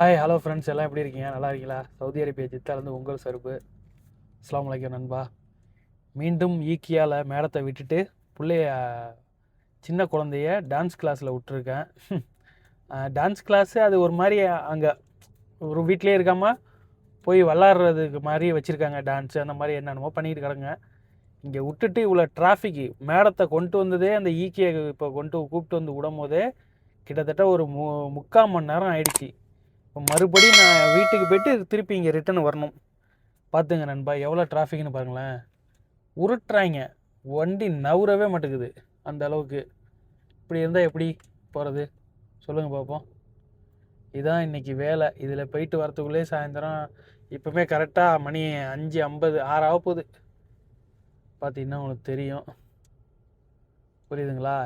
Hi hello friends எல்லாம் எப்படி இருக்கீங்க? நல்லா இருக்கீங்களா? சவுதி அரேபியா ஜித்தாலேருந்து உங்கள் சருப்பு. அஸ்ஸலாமு அலைக்கும் நண்பா. மீண்டும் ஈக்கியாவில் மேடத்தை விட்டுட்டு பிள்ளைய சின்ன குழந்தைய டான்ஸ் கிளாஸில் விட்டுருக்கேன். டான்ஸ் கிளாஸு அது ஒரு மாதிரி அங்கே ஒரு வீட்டிலே இருக்காமல் போய் விளாட்றதுக்கு மாதிரி வச்சுருக்காங்க. டான்ஸு அந்த மாதிரி என்னென்னமோ பண்ணிக்கிட்டு கிடங்க. இங்கே விட்டுட்டு இவ்வளோ டிராஃபிக்கு மேடத்தை கொண்டு வந்ததே அந்த ஈக்கியை இப்போ கூப்பிட்டு வந்து விடும் போதே கிட்டத்தட்ட ஒரு 3/4 மணி நேரம் ஆயிடுச்சு. இப்போ மறுபடியும் நான் வீட்டுக்கு போய்ட்டு திருப்பி இங்கே ரிட்டன் வரணும். பார்த்துங்க நண்பா, எவ்வளோ டிராஃபிக்னு பாருங்களேன். உருட்டுறாங்க, வண்டி நவுறவே மாட்டேங்குது அந்த அளவுக்கு. இப்படி இருந்தால் எப்படி போகிறது சொல்லுங்கள் பார்ப்போம். இதுதான் இன்றைக்கி வேலை. இதில் போயிட்டு வரத்துக்குள்ளே சாயந்தரம் இப்போமே கரெக்டாக மணி 5:50 6 ஆக போகுது. பார்த்தீங்கன்னா உங்களுக்கு தெரியும், புரியுதுங்களா?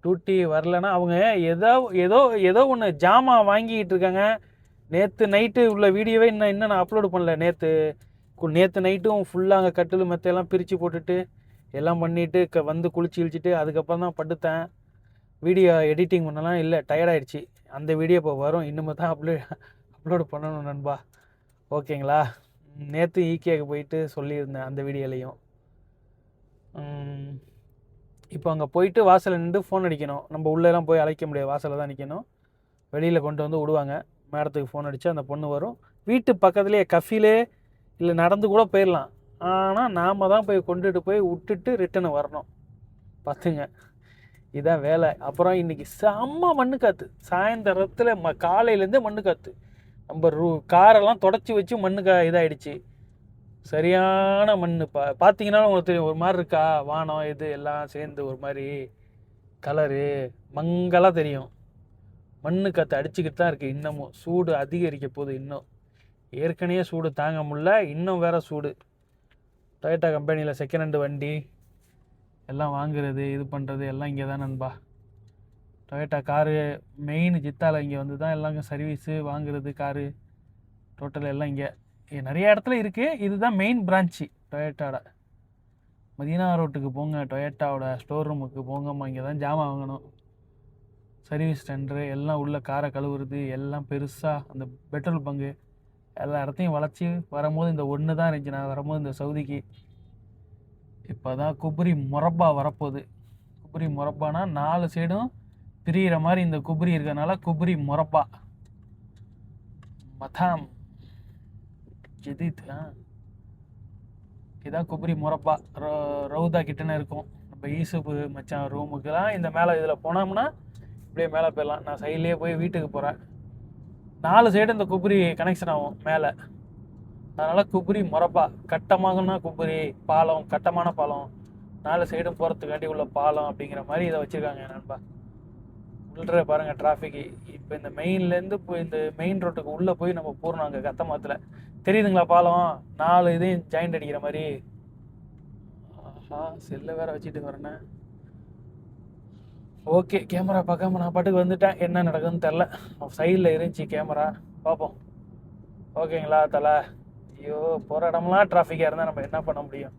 டியூட்டி வரலன்னா அவங்க ஏதோ ஏதோ ஏதோ ஒன்று ஜாமான் வாங்கிக்கிட்டு இருக்காங்க. நேற்று நைட்டு உள்ள வீடியோவே இன்னும் நான் அப்லோடு பண்ணல. நேற்று நைட்டும் ஃபுல்லாக அங்கே கட்டில் மெத்தையெல்லாம் பிரித்து போட்டுட்டு எல்லாம் பண்ணிவிட்டு வந்து குளிச்சு இழிச்சிட்டு அதுக்கப்புறம் தான் படுத்தேன். வீடியோ எடிட்டிங் பண்ணலாம் இல்லை, டயர்டாயிடுச்சு. அந்த வீடியோ இப்போ வரும், இன்னுமே தான் அப்லோடு பண்ணணும் நண்பா. ஓகேங்களா? நேற்று ஈகேக்கு போயிட்டு சொல்லியிருந்தேன் அந்த வீடியோலையும். இப்போ அங்கே போயிட்டு வாசலில் நின்று ஃபோன் அடிக்கணும். நம்ம உள்ளெல்லாம் போய் அழைக்க முடியாது, வாசலில் தான் நிற்கணும். வெளியில் கொண்டு வந்து விடுவாங்க. மேடத்துக்கு ஃபோன் அடித்தா அந்த பொண்ணு வரும். வீட்டு பக்கத்துலேயே கஃபிலே இல்லை நடந்து கூட போயிடலாம். ஆனால் நாம் தான் போய் கொண்டுட்டு போய் விட்டுட்டு ரிட்டனு வரணும். பார்த்துங்க, இதான் வேலை. அப்புறம் இன்றைக்கி செம்ம மண்ணு காற்று. சாயந்தரத்தில் காலையிலேருந்தே மண்ணு காற்று. நம்ம காரெல்லாம் தொடச்சி வச்சு இதாகிடுச்சு. சரியான மண். பார்த்தீங்கன்னா உங்களுக்கு தெரியும், ஒரு மாதிரி இருக்கா வானம் இது எல்லாம் சேர்ந்து ஒரு மாதிரி கலரு மங்கலாக தெரியும். மண்ணு காற்று அடிச்சுக்கிட்டு தான் இருக்குது. இன்னமும் சூடு அதிகரிக்க போகுது. இன்னும் ஏற்கனவே சூடு தாங்க முடியல, இன்னும் வேறு சூடு. டொயோட்டா கம்பெனியில் செகண்ட் ஹேண்டு வண்டி எல்லாம் வாங்குறது இது பண்ணுறது எல்லாம் இங்கே தான் நண்பா. டொயோட்டா காரு மெயின் ஜித்தாவில் இங்கே வந்து தான் எல்லாம் சர்வீஸு வாங்குறது காரு டோட்டல் எல்லாம் இங்கே நிறைய இடத்துல இருக்குது. இதுதான் மெயின் பிரான்ச்சு டொயோட்டாவோட. மதீனா ரோட்டுக்கு போங்க, டொயோட்டாவோட ஸ்டோர் ரூமுக்கு போங்கம்மா. இங்கே தான் ஜாமான் வாங்கணும். சர்வீஸ் சென்டரு எல்லாம் உள்ள காரை கழுவுறது எல்லாம் பெருசாக அந்த பெட்ரோல் பங்கு எல்லா இடத்தையும் வளைச்சி வரும்போது இந்த ஒன்று தான் இருந்துச்சு. நான் வரும்போது இந்த சவுதிக்கு இப்போ தான் குபுரி முரப்பா வரப்போகுது. குபுரி முரப்பானா 4 சைடும் பிரிகிற மாதிரி இந்த குபுரி இருக்கிறதுனால குபுரி முரப்பா மதாம் ஜதீத். இதான் குபுரி முரப்பா. ரவுதா கிட்டன்னு இருக்கும். நம்ம ஈசுப்பு மச்சான் ரூமுக்கெல்லாம் இந்த மேலே இதில் போனோம்னா இப்படியே மேலே போயிடலாம். நான் சைட்லேயே போய் வீட்டுக்கு போகிறேன். 4 சைடு இந்த குபுரி கனெக்ஷன் ஆகும் மேலே. அதனால் குபுரி முரப்பா. கட்டமாகனா குபுரி பாலம், கட்டமான பாலம், 4 சைடும் போகிறதுக்காண்டி உள்ள பாலம் அப்படிங்கிற மாதிரி இதை வச்சுருக்காங்க நண்பா. உள்ளே பாருங்கள் டிராஃபிக்கு. இப்போ இந்த மெயின்லேருந்து போய் இந்த மெயின் ரோட்டுக்கு உள்ளே போய் நம்ம போகிறோம். அங்கே கத்தமாத்தில் தெரியுதுங்களா பாலம்? 4 இதையும் ஜாயிண்ட் அடிக்கிற மாதிரி. ஆஹா, செல்லை வேறு வச்சுட்டு வரேண்ணே. ஓகே, கேமரா பார்க்காம நான் பாட்டுக்கு வந்துட்டேன். என்ன நடக்குதுன்னு தெரில. சைடில் இருந்துச்சு கேமரா, பார்ப்போம். ஓகேங்களா தலை? ஐயோ, போகிற இடம்லாம் டிராஃபிக்காக இருந்தால் நம்ம என்ன பண்ண முடியும்?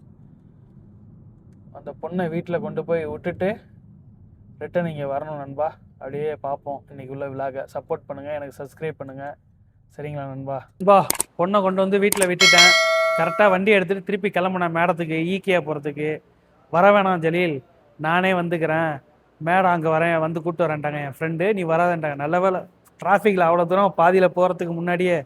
அந்த பொண்ணை வீட்டில் கொண்டு போய் விட்டுட்டு ரிட்டன் இங்கே வரணும் நண்பா. அப்படியே பார்ப்போம் இன்றைக்கி உள்ள விழாக. சப்போர்ட் பண்ணுங்கள், எனக்கு சப்ஸ்கிரைப் பண்ணுங்கள். சரிங்களா நண்பா? பொண்ணை கொண்டு வந்து வீட்டில் விட்டுட்டேன். கரெக்டாக வண்டி எடுத்துகிட்டு திருப்பி கிளம்புனேன் மேடத்துக்கு ஈக்கியா போகிறதுக்கு. வர வேணாம் ஜலீல், நானே வந்துக்கிறேன். மேடம் அங்கே வரேன், வந்து கூப்பிட்டு வரேன்ட்டாங்க என் ஃப்ரெண்டு. நீ வராதேன்ட்டாங்க. நல்ல வேலை டிராஃபிக்கில் அவ்வளோ தூரம் பாதியில் போகிறதுக்கு முன்னாடியே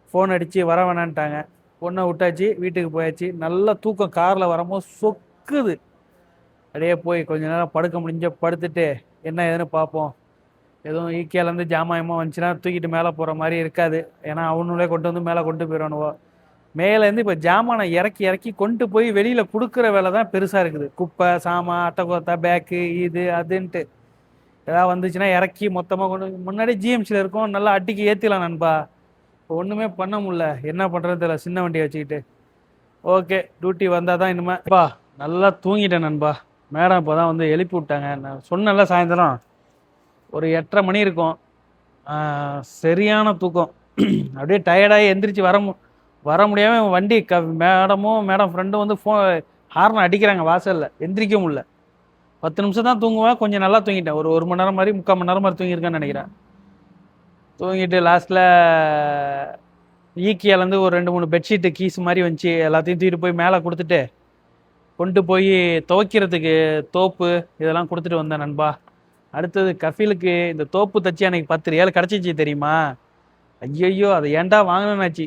ஃபோன் அடித்து வர வேணான்ட்டாங்க. பொண்ணை விட்டாச்சு, வீட்டுக்கு போயாச்சு. நல்ல தூக்கம். காரில் வரும்போது சொக்குது. அப்படியே போய் கொஞ்ச நேரம் படுக்க முடிஞ்ச படுத்துட்டு என்ன ஏதுன்னு பார்ப்போம். எதுவும் ஈக்கியாலேருந்து ஜாமாயமாக வந்துச்சுன்னா தூக்கிட்டு மேலே போகிற மாதிரி இருக்காது. ஏன்னா அவனுங்களே கொண்டு வந்து மேலே கொண்டு போயிடணுவோ. மேலேருந்து இப்போ ஜாமானை இறக்கி கொண்டு போய் வெளியில் கொடுக்குற வேலை தான் பெருசாக இருக்குது. குப்பை சாமான் அட்டைக்கோத்தா பேக்கு இது அதுன்ட்டு ஏதாவது வந்துச்சுன்னா இறக்கி மொத்தமாக கொண்டு. முன்னாடி ஜிஎம்சியில் இருக்கும், நல்லா அட்டிக்கு ஏற்றிடலாம் நண்பா. இப்போ ஒன்றுமே பண்ண முடியல, என்ன பண்ணுறது தெரியல சின்ன வண்டியை வச்சுக்கிட்டு. ஓகே, டியூட்டி வந்தால் தான் இனிமேப்பா. நல்லா தூங்கிட்டேன் நண்பா. மேடம் இப்போ தான் வந்து எழுப்பி விட்டாங்க. நான் சொன்னல சாயந்தரம் ஒரு 8:30 மணி இருக்கும். சரியான தூக்கம். அப்படியே டயர்டாகி எந்திரிச்சு வர முடியாமல் வண்டி மேடம் ஃப்ரெண்டும் வந்து ஹார்ன் அடிக்கிறாங்க வாசலில். எந்திரிக்க முடியல. 10 நிமிஷம் தான் தூங்குவேன். கொஞ்சம் நல்லா தூங்கிட்டேன். ஒரு 1 மணி நேரம் மாதிரி 3/4 மணி நேரம் மாதிரி தூங்கியிருக்கேன்னு நினைக்கிறேன். தூங்கிட்டு லாஸ்ட்டில் ஈக்கியாலேருந்து ஒரு 2 3 பெட்ஷீட்டு கீஸ் மாதிரி வந்துச்சு, எல்லாத்தையும் தூக்கிட்டு போய் மேலே கொடுத்துட்டு கொண்டு போய் துவைக்கிறதுக்கு தோப்பு இதெல்லாம் கொடுத்துட்டு வந்தேன் நண்பா. அடுத்தது கஃபீலுக்கு இந்த தோப்பு தச்சு எனக்கு 10 ரியால் கிடச்சிச்சு தெரியுமா? ஐயையோ அதை ஏன்டா வாங்கினாச்சு.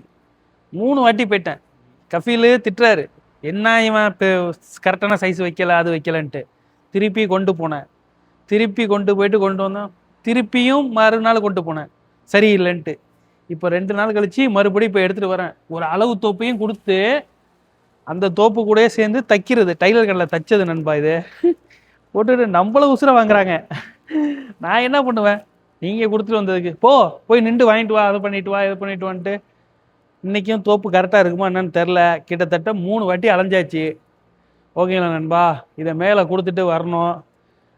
3 வாட்டி போயிட்டேன். கஃபீலு திட்டுறாரு, என்ன இவன் இப்போ கரெக்டான சைஸ் வைக்கல அது வைக்கலன்ட்டு. திருப்பி கொண்டு போனேன், திருப்பி கொண்டு போயிட்டு கொண்டு வந்தோம், திருப்பியும் மறுநாள் கொண்டு போனேன் சரியில்லைன்ட்டு. இப்போ 2 நாள் கழிச்சு மறுபடியும் இப்போ எடுத்துகிட்டு வரேன். ஒரு அளவு தோப்பையும் கொடுத்து அந்த தோப்பு கூட சேர்ந்து தைக்கிறது, டைலர் கடையில் தைச்சது நண்பா. இது போட்டுட்டு நம்மள உசுர வாங்குறாங்க. நான் என்ன பண்ணுவேன், நீங்கள் கொடுத்துட்டு வந்ததுக்கு போய் நின்று வாங்கிட்டு வா, அதை பண்ணிட்டு வா, இதை பண்ணிட்டு வான்ட்டு. இன்றைக்கும் தோப்பு கரெக்டாக இருக்குமா என்னன்னு தெரில. கிட்டத்தட்ட 3 வாட்டி அலைஞ்சாச்சு. ஓகேங்களா நண்பா, இதை மேலே கொடுத்துட்டு வரணும்.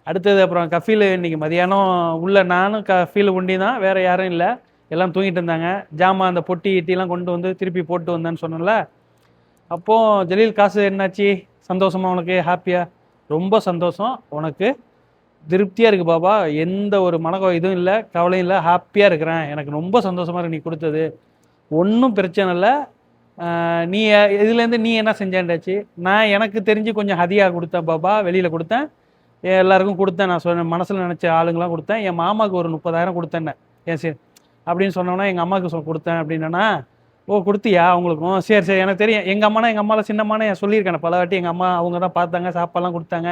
அடுத்தது அப்புறம் கஃபீல் இன்றைக்கி மதியானம் உள்ள நானும் கஃபீல் உண்டி தான், வேறு யாரும் இல்லை, எல்லாம் தூங்கிட்டு இருந்தாங்க. ஜாமான் அந்த பொட்டி இட்டிலாம் கொண்டு வந்து திருப்பி போட்டு வந்தேன்னு சொன்னல. அப்போது ஜலீல் காசு என்னாச்சு, சந்தோஷமா உனக்கு, ஹாப்பியாக? ரொம்ப சந்தோஷம், உனக்கு திருப்தியாக இருக்குது பாபா, எந்த ஒரு இதுவும் இல்லை, கவலையும் இல்லை, ஹாப்பியாக இருக்கிறேன், எனக்கு ரொம்ப சந்தோஷமாக இருக்கு நீ கொடுத்தது, ஒன்றும் பிரச்சனை இல்லை. நீ இதுலேருந்து நீ என்ன செஞ்சாண்டாச்சு? நான் எனக்கு தெரிஞ்சு கொஞ்சம் ஹதியாக கொடுத்தேன் பாபா, வெளியில் கொடுத்தேன், எல்லாருக்கும் கொடுத்தேன். நான் சொன்ன மனசில் நினச்ச ஆளுங்களாம் கொடுத்தேன். என் மாமாவுக்கு ஒரு 30,000 கொடுத்தேன்னே. ஏன் சரி அப்படின்னு சொன்னோன்னா எங்கள் அம்மாவுக்கு கொடுத்தேன் அப்படின்னா, ஓ கொடுத்தியா அவங்களுக்கும்? சரி சரி எனக்கு தெரியும், எங்கள் அம்மாவில் சின்னம்மானே சொல்லியிருக்கேன் பல வாட்டி. எங்கள் அம்மா அவங்க தான் பார்த்தாங்க, சாப்பாடெலாம் கொடுத்தாங்க,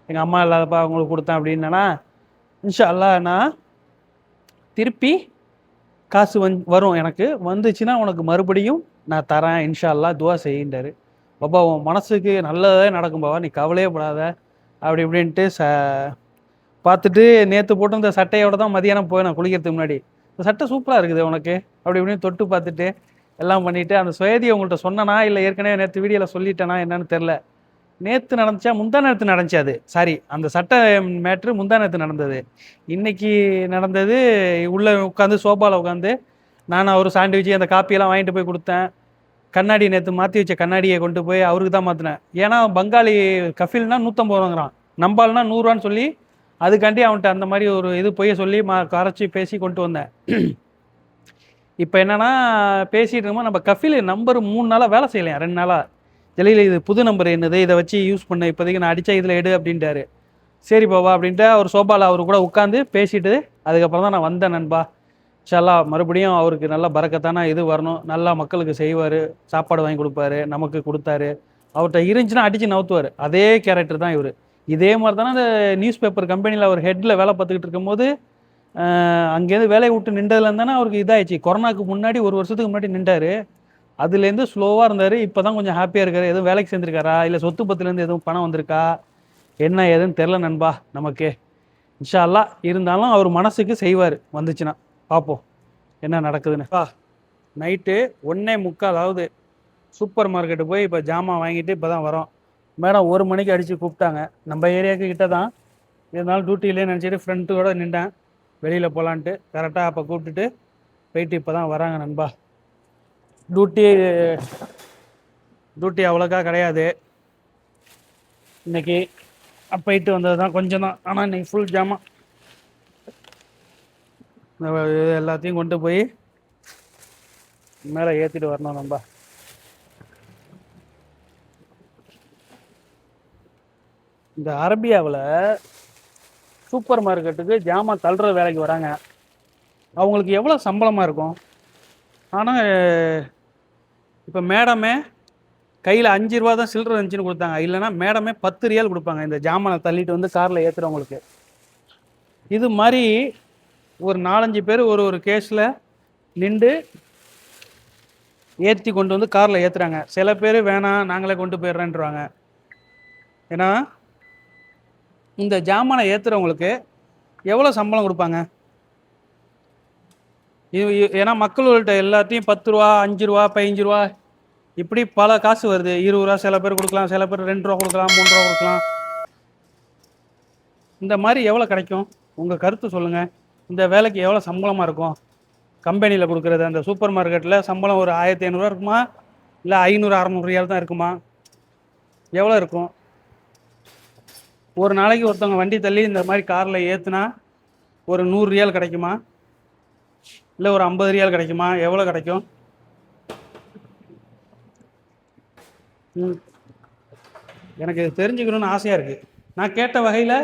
எங்கள் அம்மா இல்லாதப்பா அவங்களுக்கு கொடுத்தேன் அப்படின்னா. இன்ஷா அல்லாஹ் நான் திருப்பி காசு வரும், எனக்கு வந்துச்சுன்னா உனக்கு மறுபடியும் நான் தரேன், இன்ஷா அல்லாஹ் துவா செய்யின்றாரு. பாபா உன் மனசுக்கு நல்லதே நடக்கும் பாபா, நீ கவலையே படாத அப்படி இப்படின்ட்டு பார்த்துட்டு நேற்று போட்டு இந்த சட்டையோட தான் மதியானம் போய் குளிக்கிறதுக்கு முன்னாடி, இந்த சட்டை சூப்பராக இருக்குது உனக்கு அப்படி இப்படின்னு தொட்டு பார்த்துட்டு எல்லாம் பண்ணிவிட்டு, அந்த சுயதியை உங்கள்கிட்ட சொன்னனா இல்லை ஏற்கனவே நேற்று வீடியோவில் சொல்லிட்டேனா என்னன்னு தெரில. நேற்று நடந்துச்சா முந்தா நேரத்து நடந்துச்சு அது, சாரி அந்த சட்டை மேட்ரு முந்தா நேரத்து நடந்தது. இன்றைக்கி நடந்தது உள்ளே உட்காந்து சோபாவில் உட்காந்து நான் ஒரு சாண்ட்விட்சு அந்த காப்பியெல்லாம் வாங்கிட்டு போய் கொடுத்தேன். கண்ணாடி நேற்று மாற்றி வச்ச கண்ணாடியை கொண்டு போய் அவருக்கு தான் மாற்றினேன். ஏன்னா பங்காளி கஃபீல்னா 150 ரூபாங்கிறான், நம்பால்னா 100 ரூபான்னு சொல்லி அதுக்காண்டி அவன்கிட்ட அந்த மாதிரி ஒரு இது பொய்ய சொல்லி கரைச்சி பேசி கொண்டு வந்தேன். இப்போ என்னென்னா பேசிகிட்டு இருக்கோம், நம்ம கஃபீல் நம்பர் 3 நாளாக வேலை செய்யலையா, 2 நாளாக. ஜலீல் இது புது நம்பர் என்னது, இதை வச்சு யூஸ் பண்ண, இப்போதைக்கு நான் அடித்தா இதில் எடு அப்படின்ட்டாரு. சரி பாபா அப்படின்ட்டு அவர் சோபாவில் அவர் கூட உட்காந்து பேசிட்டு அதுக்கப்புறம் தான் நான் வந்தேன் நண்பா. இன்ஷா மறுபடியும் அவருக்கு நல்ல பரக்கத்தான இது வரணும், நல்லா மக்களுக்கு செய்வார், சாப்பாடு வாங்கி கொடுப்பாரு, நமக்கு கொடுத்தாரு. அவர்கிட்ட இருந்துச்சுன்னா அடித்து நவுத்துவார், அதே கேரக்டர் தான் இவர். இதே மாதிரி தானே அந்த நியூஸ் பேப்பர் கம்பெனியில் அவர் ஹெட்டில் வேலை பார்த்துக்கிட்டு இருக்கும்போது அங்கேருந்து வேலையை விட்டு நின்றதுலேருந்து தானே அவருக்கு இதாகிடுச்சு. கொரோனாவுக்கு முன்னாடி 1 வருஷத்துக்கு முன்னாடி நின்றார், அதுலேருந்து ஸ்லோவாக இருந்தார். இப்போ தான் கொஞ்சம் ஹாப்பியாக இருக்கார். எதுவும் வேலைக்கு சேர்ந்துருக்காரா இல்லை சொத்து பத்துலேருந்து எதுவும் பணம் வந்திருக்கா என்ன ஏதுன்னு தெரில நண்பா நமக்கு. இன்ஷா அல்லாஹ் இருந்தாலும் அவர் மனசுக்கு செய்வார், வந்துச்சுன்னா பார்ப்போம் என்ன நடக்குதுன்னு. நைட்டு 1:45 அதாவது சூப்பர் மார்க்கெட்டு போய் இப்போ ஜாமான் வாங்கிட்டு இப்போ தான் வரோம். மேடம் 1 மணிக்கு அடித்து கூப்பிட்டாங்க, நம்ம ஏரியாவுக்கு கிட்ட தான் இருந்தாலும் டியூட்டிலே நினச்சிட்டு ஃப்ரெண்ட்டோட நின்றேன் வெளியில் போகலான்ட்டு. கரெக்டாக அப்போ கூப்பிட்டுட்டு போயிட்டு இப்போ தான் வராங்க நண்பா. டியூட்டி அவ்வளோக்கா கிடையாது இன்றைக்கி, போயிட்டு வந்தது தான் கொஞ்சம் தான். ஆனால் இன்றைக்கி ஃபுல் ஜாமான் எல்லாத்தையும் கொண்டு போய் மேலே ஏற்றிட்டு வரணும் நண்பா. இந்த அரேபியாவில் சூப்பர் மார்க்கெட்டுக்கு ஜாமான் தள்ளுற வேலைக்கு வராங்க, அவங்களுக்கு எவ்வளோ சம்பளமாக இருக்கும். ஆனால் இப்போ மேடமே கையில் 5 ரூபா தான் சில்லறை இருந்துச்சுன்னு கொடுத்தாங்க, இல்லைனா மேடமே 10 ரியால் கொடுப்பாங்க இந்த ஜாமானை தள்ளிட்டு வந்து காரில் ஏற்றுறவங்களுக்கு. இது மாதிரி ஒரு 4-5 பேர் ஒரு கேஸில் நின்று ஏற்றி கொண்டு வந்து காரில் ஏற்றுறாங்க. சில பேர் வேணாம் நாங்களே கொண்டு போயிடுறேன்றாங்க. ஏன்னா இந்த ஜாமானை ஏற்றுறவங்களுக்கு எவ்வளோ சம்பளம் கொடுப்பாங்க? ஏன்னா மக்கள்கிட்ட எல்லாத்தையும் 10 ரூபா 5 ரூபா 15 ரூபா இப்படி பல காசு வருது. 20 ரூபா சில பேர் கொடுக்கலாம், சில பேர் 2 ரூபா கொடுக்கலாம், 3 ரூபா கொடுக்கலாம். இந்த மாதிரி எவ்வளோ கிடைக்கும்? உங்கள் கருத்து சொல்லுங்கள். இந்த வேலைக்கு எவ்வளோ சம்பளமாக இருக்கும்? கம்பெனியில் கொடுக்குறது அந்த சூப்பர் மார்க்கெட்டில் சம்பளம் ஒரு 1500 இருக்குமா, இல்லை 500-600 ரியால் தான் இருக்குமா? எவ்வளோ இருக்கும்? ஒரு நாளைக்கு ஒருத்தவங்க வண்டி தள்ளி இந்த மாதிரி காரில் ஏற்றுனா ஒரு 100 ரியால் கிடைக்குமா? இல்லை ஒரு 50 ரியால் கிடைக்குமா? எவ்வளோ கிடைக்கும்? ம் எனக்கு தெரிஞ்சுக்கணுன்னு ஆசையாக இருக்குது. நான் கேட்ட வகையில்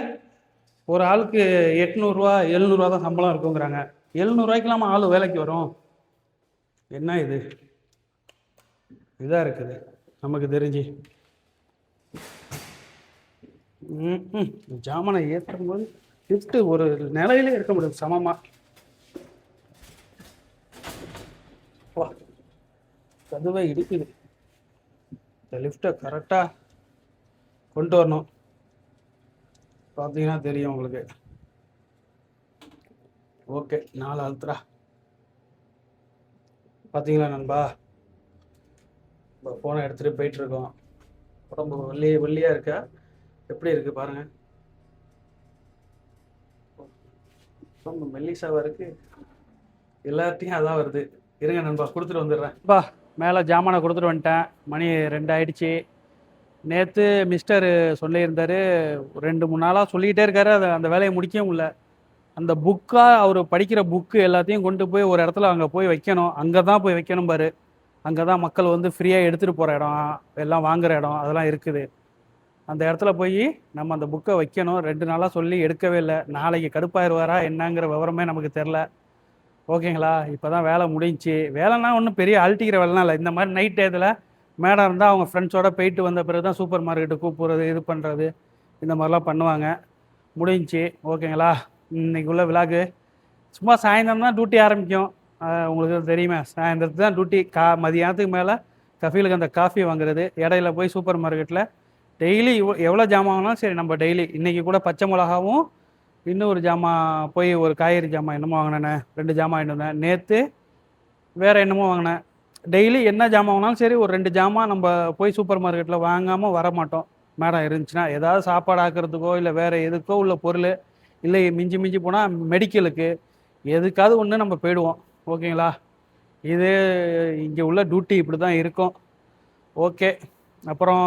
ஒரு ஆளுக்கு 800 700 தான் சம்பளம் இருக்குங்கிறாங்க. 700 ஆள் வேலைக்கு வரும்? என்ன இது இதாக இருக்குது நமக்கு தெரிஞ்சு. ஜாமானை ஏற்றும் போது லிஃப்ட்டு ஒரு நிலையிலே இருக்க முடியும் சமமாக. வா கதுவை இடிக்குது. இந்த லிஃப்ட்டை கரெக்டாக கொண்டு வரணும். பார்த்தீங்கன்னா தெரியும் உங்களுக்கு. ஓகே 4 அழுத்துறா. பார்த்தீங்களா நண்பா? இப்போ ஃபோனை எடுத்துகிட்டு போயிட்டுருக்கோம். உடம்பு வெள்ளியாக இருக்கா? எப்படி இருக்குது பாருங்கள். உடம்பு மெல்லிசாவாக இருக்குது. எல்லார்ட்டையும் அதான் வருது. இருங்க நண்பா கொடுத்துட்டு வந்துடுறேன். பா மேலே ஜாமானை கொடுத்துட்டு வந்துட்டேன். மணி 2 ஆயிடுச்சு. நேற்று மிஸ்டர் சொல்லியிருந்தார், 2-3 நாளாக சொல்லிக்கிட்டே இருக்காரு. அந்த வேலையை முடிக்கவும் இல்லை. அந்த புக்காக அவர் படிக்கிற புக்கு எல்லாத்தையும் கொண்டு போய் ஒரு இடத்துல அங்கே போய் வைக்கணும். அங்கே தான் போய் வைக்கணும் பாரு. அங்கே தான் மக்கள் வந்து ஃப்ரீயாக எடுத்துகிட்டு போகிற இடம், எல்லாம் வாங்குகிற இடம் அதெல்லாம் இருக்குது. அந்த இடத்துல போய் நம்ம அந்த புக்கை வைக்கணும். 2 நாளாக சொல்லி எடுக்கவே இல்லை. நாளைக்கு கடுப்பாயிருவாரா என்னங்கிற விவரமே நமக்கு தெரில. ஓகேங்களா? இப்போ தான் வேலை முடிஞ்சிச்சு. வேலைன்னா ஒன்றும் பெரிய அழட்டிக்கிற வேலைலாம் இல்லை. இந்த மாதிரி நைட் டயத்தில் மேடம் இருந்தால் அவங்க ஃப்ரெண்ட்ஸோடு போயிட்டு வந்த பிறகு தான் சூப்பர் மார்க்கெட்டு கூப்பிட்றது, இது பண்ணுறது, இந்த மாதிரிலாம் பண்ணுவாங்க. முடிஞ்சிச்சு. ஓகேங்களா? இன்றைக்கி உள்ள விழாக்கு சும்மா சாயந்தரம் தான் டியூட்டி ஆரம்பிக்கும். உங்களுக்கு தெரியுமே, சாயந்தரத்துக்கு தான் டியூட்டி. மதியானத்துக்கு மேலே கஃபீலுக்கு அந்த காஃபி வாங்குறது. இடையில போய் சூப்பர் மார்க்கெட்டில் டெய்லி எவ்வளோ ஜாமான் வாங்கினாலும் சரி, நம்ம டெய்லி இன்றைக்கி கூட பச்சை மிளகாவும் இன்னும் ஒரு ஜாமான் போய் ஒரு காய்கறி ஜாமான் என்னமோ வாங்கினேன். 2 ஜாமான் வாங்கிட்டு வந்தேன். நேற்று வேறு என்னமோ வாங்கினேன். டெய்லி என்ன ஜாமான் வாங்கினாலும் சரி ஒரு 2 ஜாமான் நம்ம போய் சூப்பர் மார்க்கெட்டில் வாங்காமல் வர மாட்டோம். மேடம் இருந்துச்சுன்னா ஏதாவது சாப்பாடு ஆக்கிறதுக்கோ இல்லை வேறு எதுக்கோ உள்ள பொருள், இல்லை மிஞ்சி போனால் மெடிக்கலுக்கு எதுக்காவது ஒன்று நம்ம போயிடுவோம். ஓகேங்களா? இது இங்கே உள்ள டியூட்டி இப்படி தான் இருக்கும். ஓகே. அப்புறம்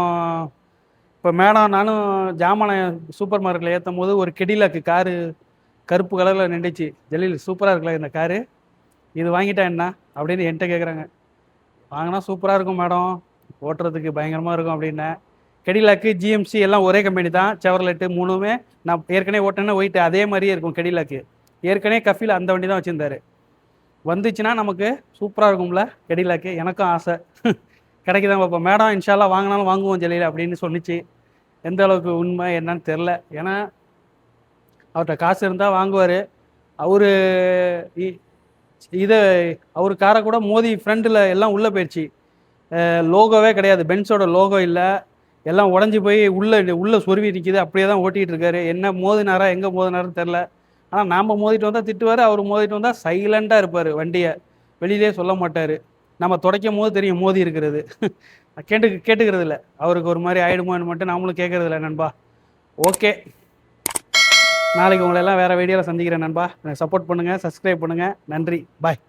இப்போ மேடம் நானும் ஜாமானை சூப்பர் மார்க்கெட்டில் ஏற்றும் போது ஒரு கெடிலாக்கு காரு கருப்பு கலரில் நின்றுச்சு. ஜலீல் சூப்பராக இருக்குல்ல இந்த காரு, இது வாங்கிட்டா என்ன அப்படின்னு என்கிட்ட கேட்குறாங்க. வாங்கினா சூப்பராக இருக்கும் மேடம், ஓட்டுறதுக்கு பயங்கரமாக இருக்கும் அப்படின்னேன். கெடிலாக்கு ஜிஎம்சி எல்லாம் ஒரே கம்பெனி தான். செவர்லெட்டு 3மே நான் ஏற்கனவே ஓட்டினேன்னா ஒயிட்டு அதே மாதிரியே இருக்கும் கெடிலாக்கு. ஏற்கனவே கஃபீல் அந்த வண்டி தான் வச்சுருந்தாரு. வந்துச்சுன்னா நமக்கு சூப்பராக இருக்கும்ல கெடிலாக்கு. எனக்கும் ஆசை. கிடைக்குதான் பார்ப்போம். மேடம் இன்ஷால்லா வாங்கினாலும் வாங்குவோம் ஜலீல் அப்படின்னு சொன்னிச்சு. எந்த அளவுக்கு உண்மை என்னன்னு தெரில. ஏன்னா அவர்கிட்ட காசு இருந்தால் வாங்குவார். அவர் இதை அவர் காரை கூட மோதி ஃப்ரண்டில் எல்லாம் உள்ளே போயிடுச்சு. லோகோவே கிடையாது, பென்ஸோட லோகோ இல்லை. எல்லாம் உடஞ்சி போய் உள்ளே சொருவி நிற்கிது. அப்படியே தான் ஓட்டிகிட்டு இருக்காரு. என்ன மோதினாரா எங்கே மோதினாருன்னு தெரில. ஆனால் நாம் மோதிட்டு வந்தால் திட்டுவார், அவர் மோதிட்டு வந்தால் சைலண்ட்டாக இருப்பார். வண்டியை வெளியிலே சொல்ல மாட்டார். நம்ம துடைக்கும் போது தெரியும் மோதி இருக்கிறது. கேட்டுக்கிறது இல்லை. அவருக்கு ஒரு மாதிரி ஆகிடுமோன்னு மட்டும் நாமளும் கேட்கறது இல்லை நண்பா. ஓகே, நாளைக்கு உங்களெல்லாம் வேறு வீடியோவில் சந்திக்கிறேன் நண்பா. சப்போர்ட் பண்ணுங்கள், சப்ஸ்கிரைப் பண்ணுங்கள். நன்றி, பாய்.